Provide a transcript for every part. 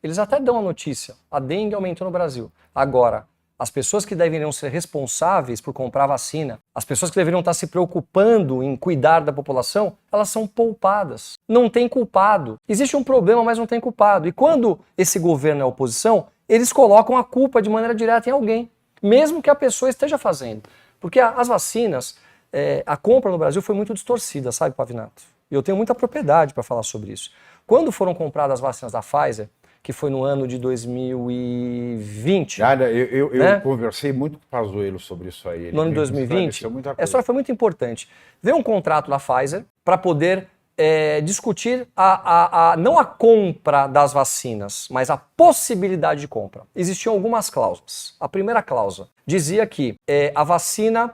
eles até dão a notícia, a dengue aumentou no Brasil. Agora, as pessoas que deveriam ser responsáveis por comprar vacina, as pessoas que deveriam estar se preocupando em cuidar da população, elas são poupadas. Não tem culpado. Existe um problema, mas não tem culpado. E quando esse governo é oposição, eles colocam a culpa de maneira direta em alguém, mesmo que a pessoa esteja fazendo. Porque as vacinas, a compra no Brasil foi muito distorcida, sabe, Pavinato? E eu tenho muita propriedade para falar sobre isso. Quando foram compradas as vacinas da Pfizer, que foi no ano de 2020. Eu conversei muito com o Pazuello sobre isso aí. No ano de 2020, essa história foi muito importante. Veio um contrato da Pfizer para poder discutir não a compra das vacinas, mas a possibilidade de compra. Existiam algumas cláusulas. A primeira cláusula dizia que a vacina,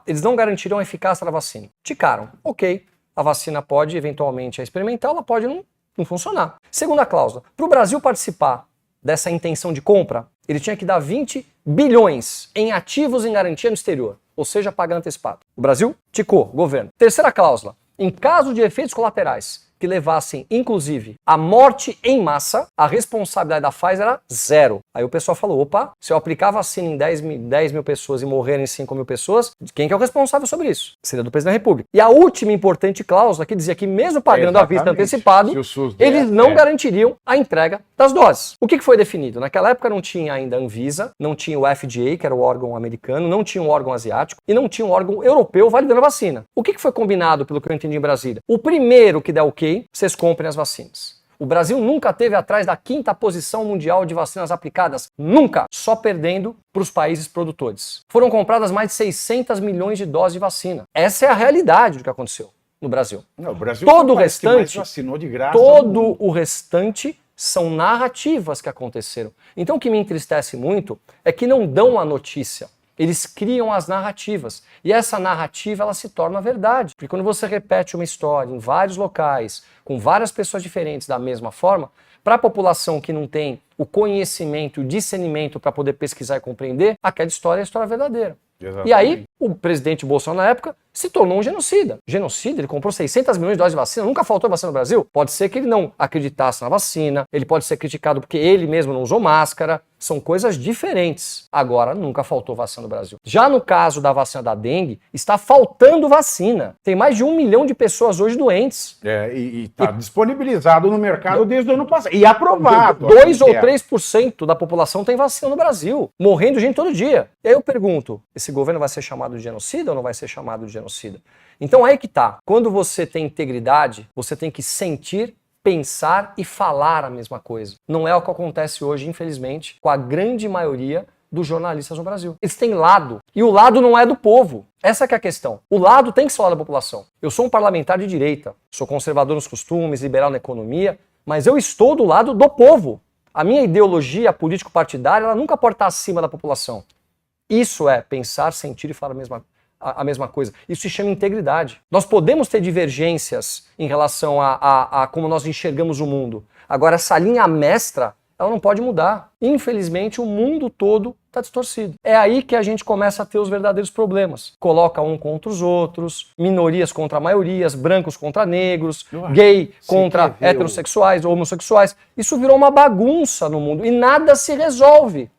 eles não garantiriam a eficácia da vacina. Ticaram, ok, a vacina pode eventualmente experimentar, ela pode não funcionar. Segunda cláusula, para o Brasil participar dessa intenção de compra, ele tinha que dar 20 bilhões em ativos em garantia no exterior, ou seja, pagar antecipado. O Brasil ticou, governo. Terceira cláusula, em caso de efeitos colaterais que levassem, inclusive, à morte em massa, a responsabilidade da Pfizer era zero. Aí o pessoal falou, opa, se eu aplicar vacina em 10 mil pessoas e morrerem 5 mil pessoas, quem que é o responsável sobre isso? Seria do presidente da República. E a última importante cláusula que dizia que mesmo pagando à vista antecipado, eles não garantiriam a entrega das doses. O que foi definido? Naquela época não tinha ainda a Anvisa, não tinha o FDA, que era o órgão americano, não tinha um órgão asiático e não tinha um órgão europeu validando a vacina. O que foi combinado, pelo que eu entendi em Brasília? O primeiro que der ok, vocês comprem as vacinas. O Brasil nunca teve atrás da 5ª posição mundial de vacinas aplicadas. Nunca! Só perdendo para os países produtores. Foram compradas mais de 600 milhões de doses de vacina. Essa é a realidade do que aconteceu no Brasil. Não, o Brasil todo o restante, vacinou de graça. Todo o restante são narrativas que aconteceram. Então o que me entristece muito é que não dão a notícia. Eles criam as narrativas. E essa narrativa, ela se torna verdade. Porque quando você repete uma história em vários locais, com várias pessoas diferentes da mesma forma, para a população que não tem o conhecimento, o discernimento para poder pesquisar e compreender, aquela história é a história verdadeira. Exatamente. E aí, o presidente Bolsonaro, na época, se tornou um genocida. Genocida, ele comprou 600 milhões de doses de vacina, nunca faltou vacina no Brasil. Pode ser que ele não acreditasse na vacina, ele pode ser criticado porque ele mesmo não usou máscara, são coisas diferentes. Agora, nunca faltou vacina no Brasil. Já no caso da vacina da dengue, está faltando vacina. Tem mais de 1 milhão de pessoas hoje doentes. E está disponibilizado no mercado desde o ano passado. E aprovado. 2 ou 3% da população tem vacina no Brasil, morrendo gente todo dia. E aí eu pergunto, esse governo vai ser chamado de genocida ou não vai ser chamado de genocida? Então aí que tá. Quando você tem integridade, você tem que sentir, pensar e falar a mesma coisa. Não é o que acontece hoje, infelizmente, com a grande maioria dos jornalistas no Brasil. Eles têm lado. E o lado não é do povo. Essa que é a questão. O lado tem que ser o lado da população. Eu sou um parlamentar de direita, sou conservador nos costumes, liberal na economia, mas eu estou do lado do povo. A minha ideologia político-partidária, ela nunca pode estar acima da população. Isso é pensar, sentir e falar a mesma coisa. Isso se chama integridade. Nós podemos ter divergências em relação a como nós enxergamos o mundo. Agora, essa linha mestra, ela não pode mudar. Infelizmente, o mundo todo está distorcido. É aí que a gente começa a ter os verdadeiros problemas. Coloca um contra os outros, minorias contra maiorias, brancos contra negros, gay contra heterossexuais ou homossexuais. Isso virou uma bagunça no mundo e nada se resolve.